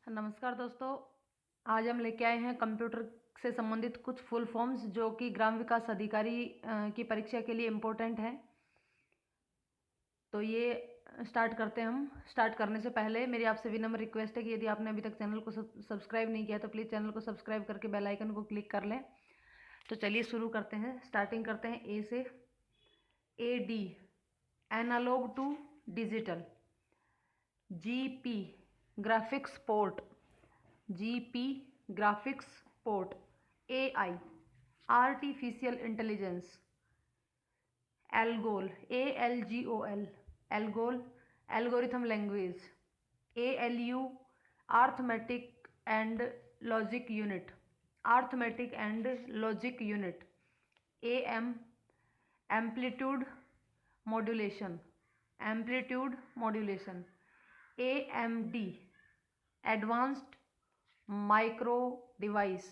नमस्कार दोस्तों, आज हम लेके आए हैं कंप्यूटर से संबंधित कुछ फुल फॉर्म्स जो कि ग्राम विकास अधिकारी की परीक्षा के लिए इम्पोर्टेंट हैं। तो ये स्टार्ट करते हैं। हम स्टार्ट करने से पहले मेरी आपसे विनम्र रिक्वेस्ट है कि यदि आपने अभी तक चैनल को सब्सक्राइब नहीं किया तो प्लीज़ चैनल को सब्सक्राइब करके बेल आइकन को क्लिक कर लें। तो चलिए शुरू करते हैं। स्टार्टिंग करते हैं ए से। AD analogue to digital. GP graphics port. GP graphics port. AI artificial intelligence. ALGOL ALGOL ALGOL algorithm language. ALU arithmetic and logic unit. Arithmetic and logic unit. AM amplitude modulation. Amplitude modulation. AMD advanced micro device.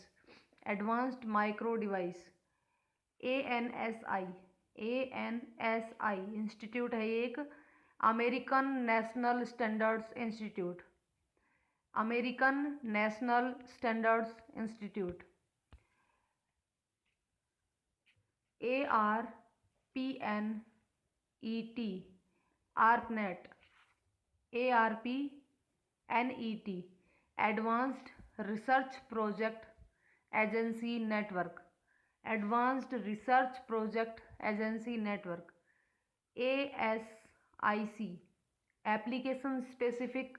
Advanced micro device. ANSI institute है एक, American National Standards Institute. American National Standards Institute. ARPNET ARPNET ARPNET advanced research project agency network. Advanced research project agency network. ASIC application specific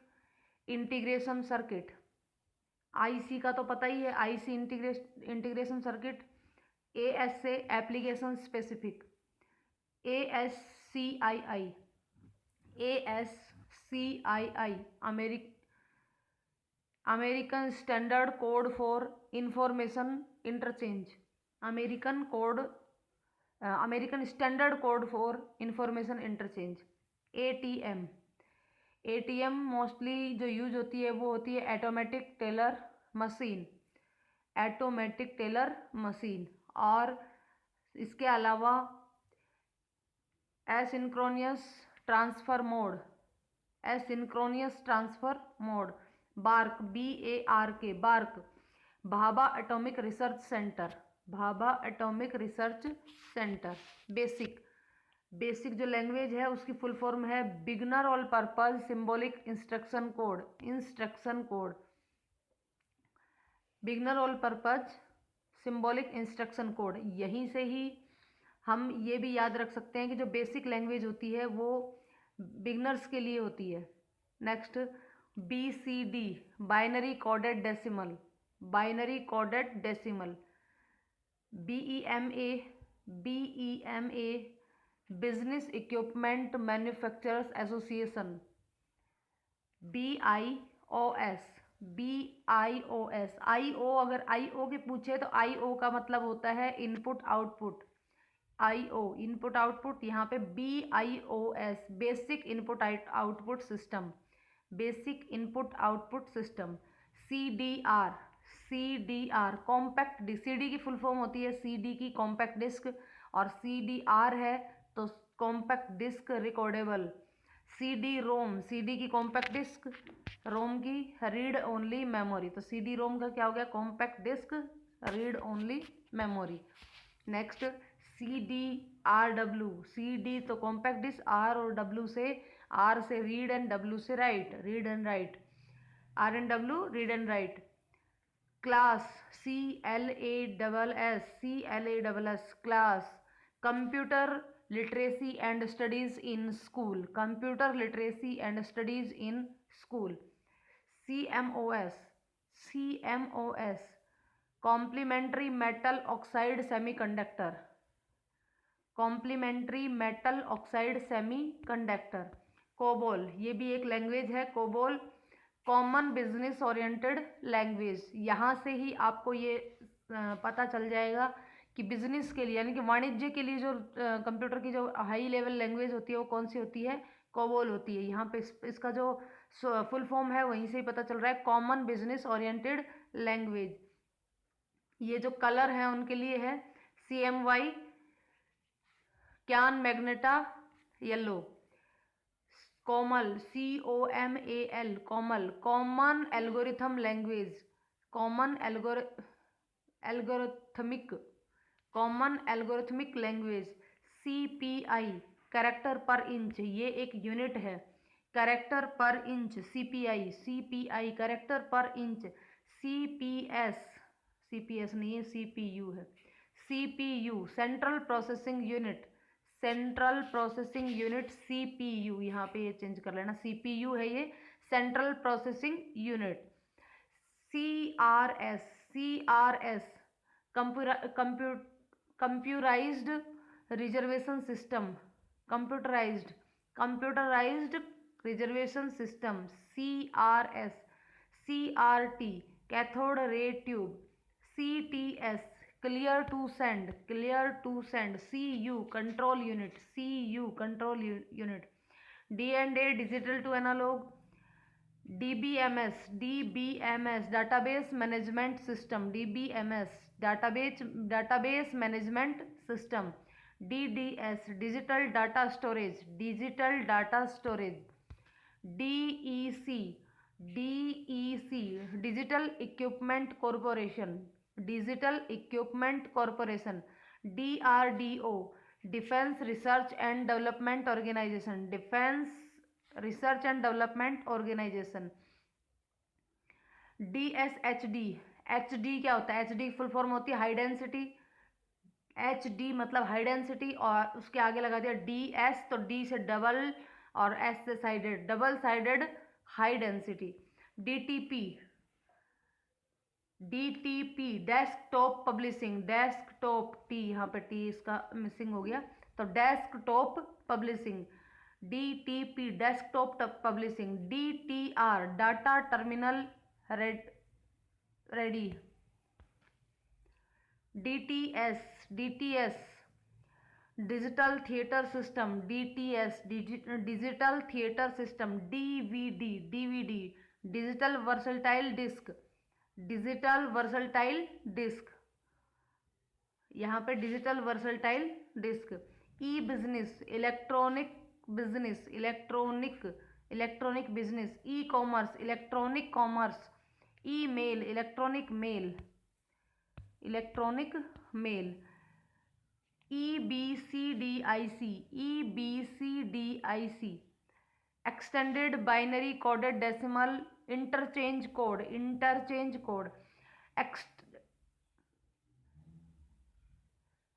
integration circuit. IC का तो पता ही है, IC integration circuit. AS से application specific. ASCII American standard code for information interchange. American standard code for information interchange. ATM mostly जो use होती है वो होती है automatic teller machine. Automatic teller machine. और इसके अलावा asynchronous transfer mode. Asynchronous transfer mode. BARC BARK BARC Bhabha atomic research centre. Bhabha atomic research centre. BASIC जो लैंग्वेज है उसकी फुल फॉर्म है beginner all purpose symbolic instruction code. Instruction code beginner all purpose symbolic instruction code. यहीं से ही हम ये भी याद रख सकते हैं कि जो बेसिक लैंग्वेज होती है वो बिगनर्स के लिए होती है। Next BCD binary coded decimal. Binary coded decimal. BEMA business equipment manufacturers association. BIOS IO अगर IO के पूछे तो IO का मतलब होता है input output. IO input output, यहाँ पे BIOS basic input output system. Basic input output system. CDR compact disc. CD की फुल फॉर्म होती है CD की कॉम्पैक्ट डिस्क, और CDR है तो कॉम्पैक्ट डिस्क रिकॉर्डेबल। CD की कॉम्पैक्ट डिस्क, रोम की रीड ओनली मेमोरी। तो CD रोम का क्या हो गया? Compact disc read only memory. Next CDRW। CD तो कॉम्पैक्ट डिस्क, R और W से, R से रीड एंड W से write. Read and write, R and W read and write. Class CLASS class computer literacy and studies in school. Computer literacy and studies in school. CMOS complementary metal oxide semiconductor. Complementary metal oxide semiconductor. COBOL ये भी एक language है। COBOL common business oriented language. यहाँ से ही आपको ये पता चल जाएगा कि बिजनेस के लिए यानी कि वाणिज्य के लिए जो कंप्यूटर की जो हाई लेवल लैंग्वेज होती है वो कौन सी होती है? कोबोल होती है। यहाँ पे इसका जो फुल फॉर्म है वहीं से ही पता चल रहा है, कॉमन बिजनेस ओरिएंटेड लैंग्वेज। ये जो कलर है उनके लिए है CMY cyan magenta yellow. COMAL, COMAL, COMAL, common algorithm language, common algorithmic, common algorithmic language, CPI, character per inch, ये एक यूनिट है, character per inch, CPI character per inch, CPS नहीं है, CPU है, CPU central processing unit, central processing unit, CPU, यहाँ पे ये change कर लेना, CPU है ये, central processing unit. CRS computerised reservation system, computerised reservation system, CRS। CRT cathode ray tube, CTS clear to send, CU control unit, D&A digital to analogue, DBMS database management system, database management system, DDS digital data storage, DEC digital equipment corporation, DRDO defence research and development organisation, DSHD, HD क्या होता है, HD full form होती है high density, HD मतलब high density, और उसके आगे लगा दिया DS, तो D से डबल और S से sided, double sided high density. DTP desktop publishing, desktop T, यहाँ पे T इसका मिसिंग हो गया, तो desktop publishing, DTP desktop publishing, DTR data terminal ready, DTS digital theatre system, digital theatre system, DVD digital versatile disc, यहाँ पे digital versatile disc. Business electronic business, commerce electronic commerce, mail electronic mail, EBCDIC extended binary coded decimal interchange code,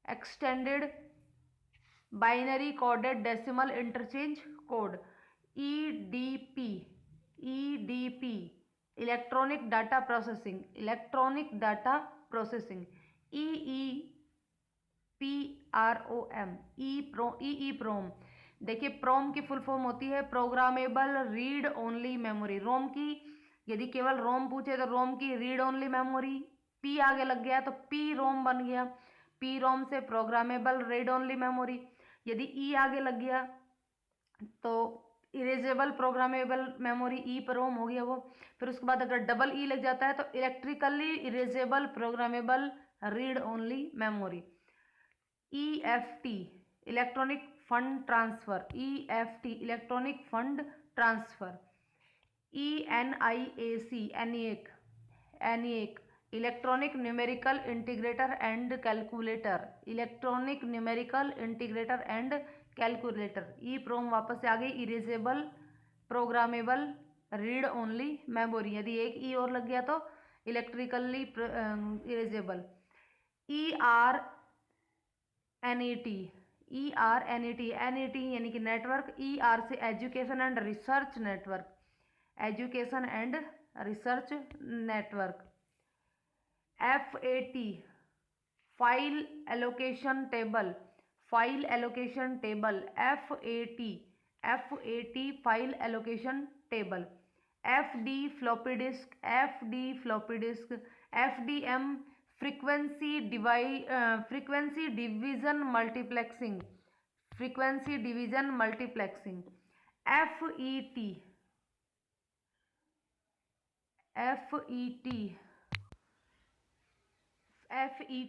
extended binary coded decimal interchange code, EDP electronic data processing, EEPROM देखिए, प्रोम की full form होती है programmable read only memory. रोम की यदि केवल रोम पूछे तो रोम की रीड ओनली मेमोरी, पी आगे लग गया तो पी रोम बन गया, पी रोम से प्रोग्रामेबल रीड ओनली मेमोरी। यदि ई आगे लग गया तो इरेजेबल प्रोग्रामेबल मेमोरी, ई प्रोम हो गया वो। फिर उसके बाद अगर डबल ई लग जाता है तो electrically erasable programmable read only memory. EFT electronic fund transfer, ENIAC electronic numerical integrator and calculator, EPROM वापस से आ गई, erasable programmable read only memory. यदि एक ई और लग गया तो इलेक्ट्रिकली इरेजेबल। NET यानी कि नेटवर्क, ER से education and research network. FAT file allocation table, file allocation table. FD floppy disk, FDM frequency division multiplexing, FET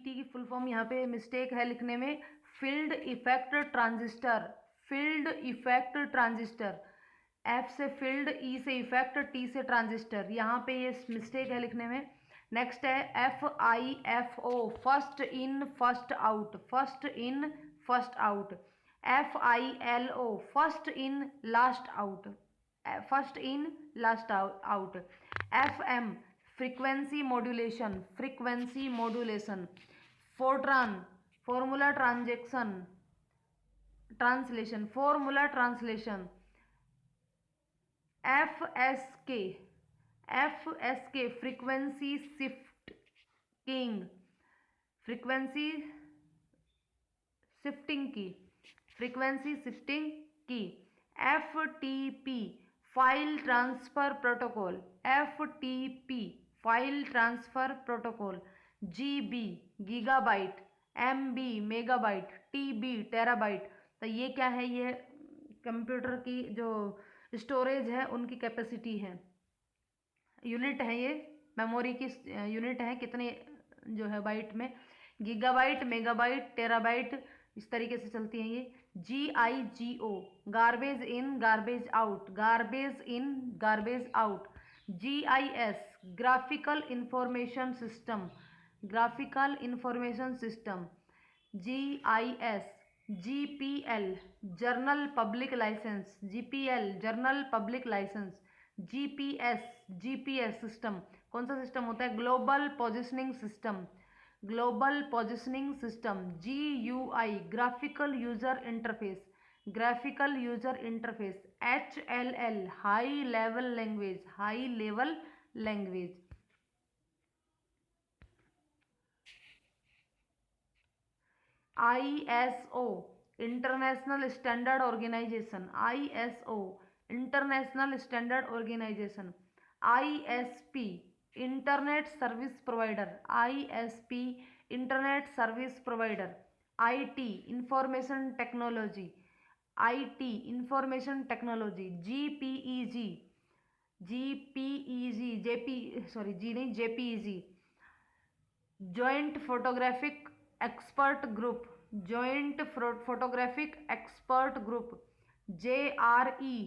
की फुल फॉर्म यहाँ पे मिस्टेक है लिखने में, फील्ड इफेक्ट ट्रांजिस्टर, एफ से फील्ड, ई से इफेक्ट, टी से ट्रांजिस्टर। यहाँ पे ये मिस्टेक है लिखने में। नेक्स्ट है FIFO, first in first out, first in first out. FILO, first in last out, first in last out. FM, frequency modulation, frequency modulation. Fortran, formula transaction translation, formula translation. FSK, frequency shifting, frequency shifting की, frequency shifting की। FTP, file transfer protocol, FTP, file transfer protocol. GB, gigabyte. MB, megabyte. TB, terabyte. तो ये क्या है, ये computer की जो storage है उनकी कैपेसिटी है, यूनिट है, ये मेमोरी की यूनिट है, कितने जो है बाइट में। गीगाबाइट, मेगाबाइट, टेराबाइट, इस तरीके से चलती हैं ये। GIGO, garbage in garbage out, garbage in garbage out. GIS, graphical information system, graphical information system. GIS। GPL, general public licence, GPL, general public licence. GPS system, कौन सा system होता है, global positioning system, global positioning system. GUI, graphical user interface, graphical user interface. HLL, high level language, high level language. ISO, international standard organisation, ISO, international standard organisation. ISP, internet service provider, ISP, internet service provider. IT, information technology, IT, information technology. GPEG, JPEG, joint photographic expert group, joint photographic expert group. JRE,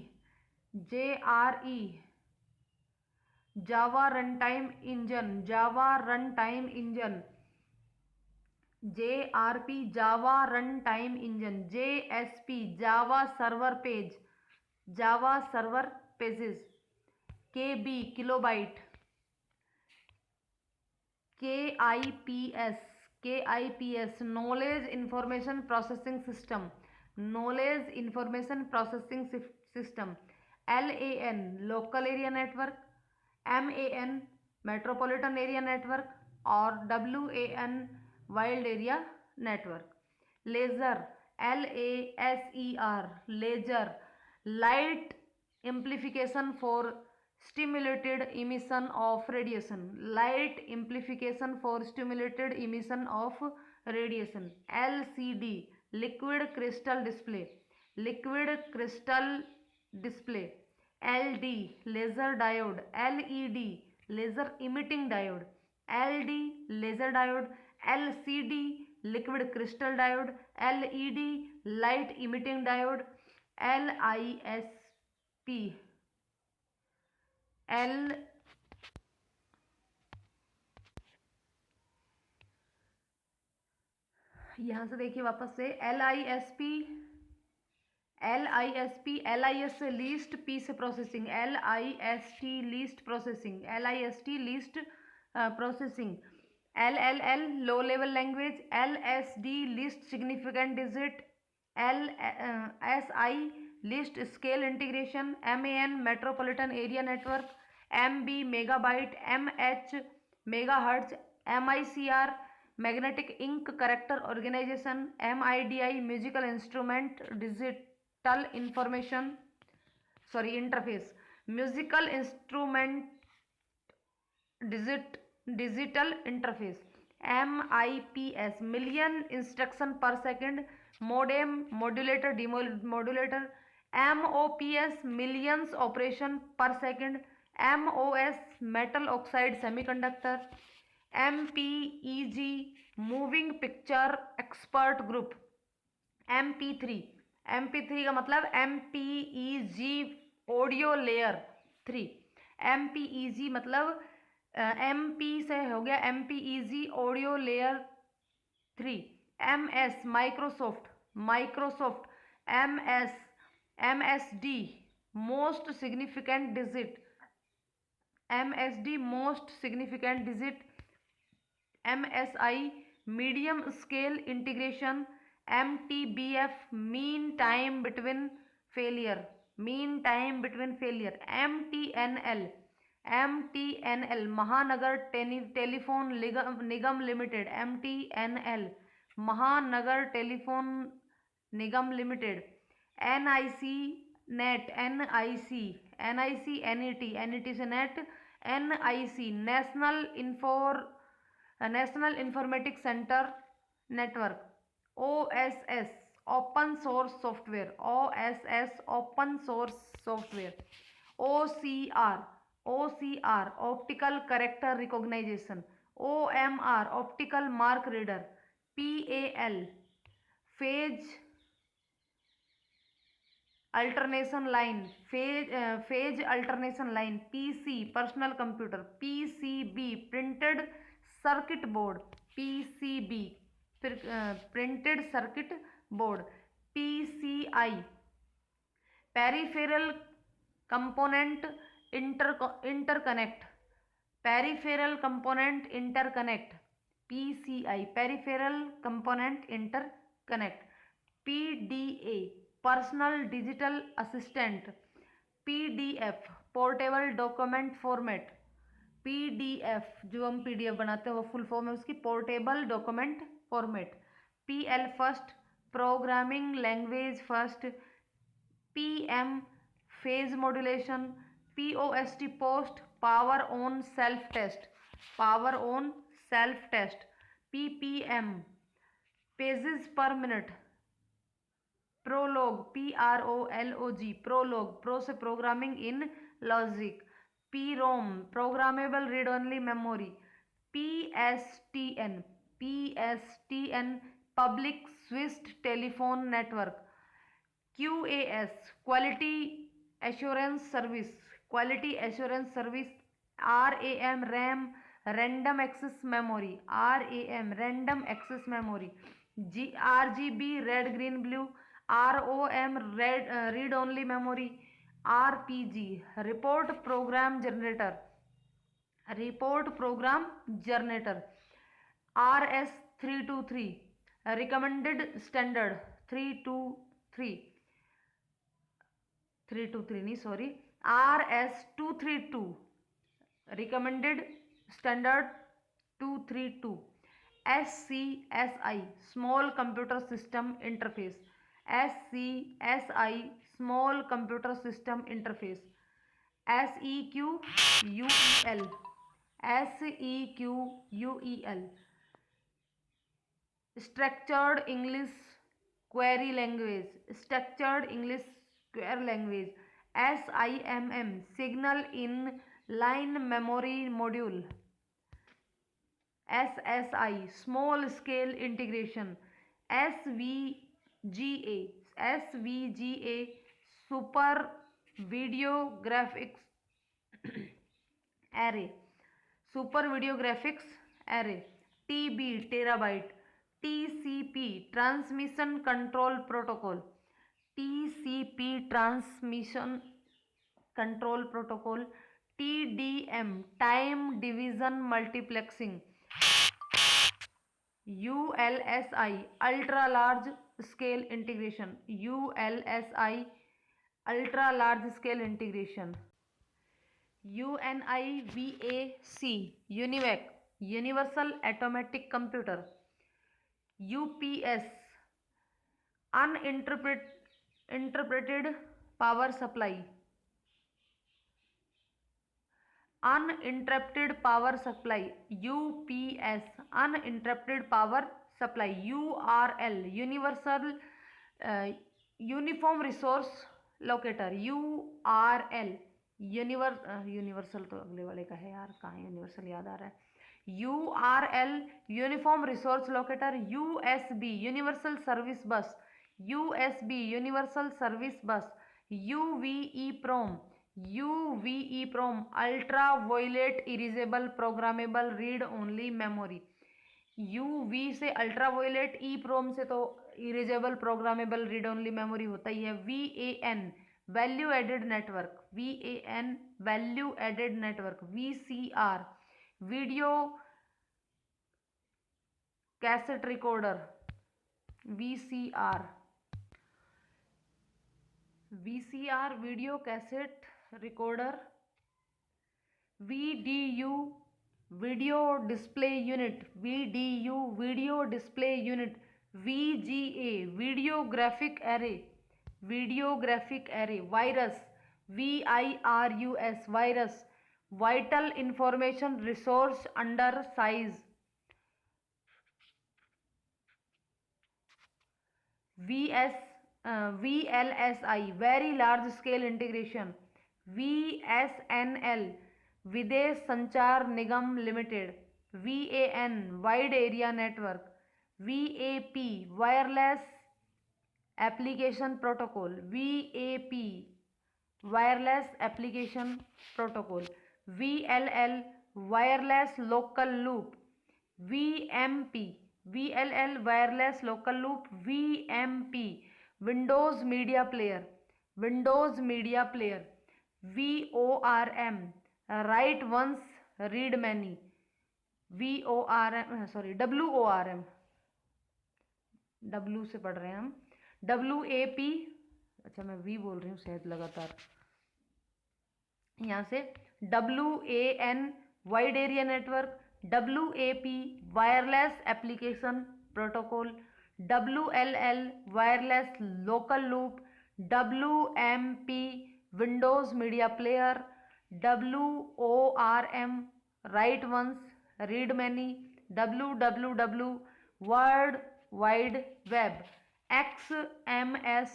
Java run time engine, Java run time engine. JRP, Java run time engine. JSP, Java server page, Java server pages. KB, kilobyte. KIPS, knowledge information processing system, knowledge information processing system. LAN, local area network. MAN, metropolitan area network. और WAN, wild area network. Laser, LASER, laser, light amplification for stimulated emission of radiation, light amplification for stimulated emission of radiation। LCD, liquid crystal display, liquid crystal display। LD, laser diode। LED, laser emitting diode। LD, laser diode। LCD, liquid crystal diode। LED, light emitting diode। LISP, यहाँ से देखिए वापस से। LISP, LIS से list, P से processing. LIST, list processing, LIST, list processing. LLL, low level language. LSD, least significant digit. LSI, least scale integration. MAN, metropolitan area network. MB, megabyte. MH, megahertz. MICR, magnetic ink character organisation. MIDI, musical instrument digital interface, musical instrument digital interface. MIPS, million instruction per second, modem, modulator, demodulator. MOPS, millions operation per second. MOS, metal oxide semiconductor. MPEG, moving picture expert group. MP3 का मतलब MPEG audio layer 3। MPEG मतलब MP से हो गया MPEG audio layer 3। MS Microsoft MSD most significant digit MSI medium scale integration MTBF mean time between failure MTNL Mahanagar telephone Nigam limited MTNL Mahanagar telephone Nigam limited NIC net NET से net NIC national informatics centre network OSS open source software OCR optical character recognization OMR optical mark reader PAL phase alternation line PC personal computer PCB printed circuit board PCB फिर printed circuit board PCI peripheral component interconnect PCI peripheral component interconnect PDA personal digital assistant PDF portable document format PDF जो हम PDF बनाते हैं वो full form है उसकी portable document format PL first programming language first PM phase modulation POST post power on self test PPM pages per minute Prolog PROLOG pro से programming in logic PROM programmable read only memory PSTN public switched telephone network QAS quality assurance service RAM random access memory RGB red green blue ROM read only memory RPG report program generator RS323 recommended standard 323 नहीं sorry RS232 recommended standard 232 SCSI small computer system interface small computer system interface SEQUEL structured English query language SIMM signal in line memory module SSI small scale integration SVGA super video graphics array TB terabyte TCP transmission control protocol TDM time division multiplexing ULSI ultra large scale integration UNIVAC UNIVAC universal automatic computer UPS uninterpreted power supply UPS uninterrupted power supply URL uniform resource locator URL universal तो अगले वाले का है यार, कहाँ universal याद आ रहा है। URL uniform resource locator USB universal service bus UV-EPROM, UV-EPROM ultra violet erasable programmable read only memory. UV से अल्ट्रा वायलेट, EPROM से तो erasable programmable read only memory होता ही है। VAN value added network, VAN value added network. VCR video cassette recorder, VCR video cassette recorder. VDU video display unit, VDU video display unit. VGA video graphic array. Virus, VIRUS virus, vital information resource under size. VLSI very large scale integration. VSNL Videsh Sanchar Nigam limited. VAN wide area network. VAP wireless application protocol, VAP wireless application protocol. VLL wireless local loop. VLL wireless local loop. VMP Windows media player, VORM write once read many. WORM W से पढ़ रहे हैं हम। WAP, अच्छा मैं V बोल रही हूँ शायद लगातार, यहाँ से WAN wide area network. WAP wireless application protocol. WLL wireless local loop. WMP Windows media player. WORM write once read many. WWW world wide web. XMS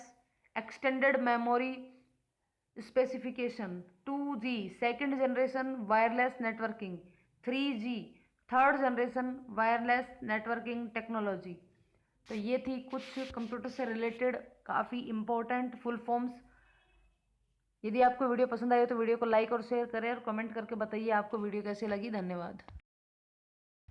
extended memory specification. 2G second generation wireless networking. 3G third generation wireless networking technology. तो ये थी कुछ computer से related काफ़ी important full forms. यदि आपको video पसंद आए तो वीडियो को लाइक और शेयर करें और कमेंट करके बताइए आपको वीडियो कैसी लगी। धन्यवाद।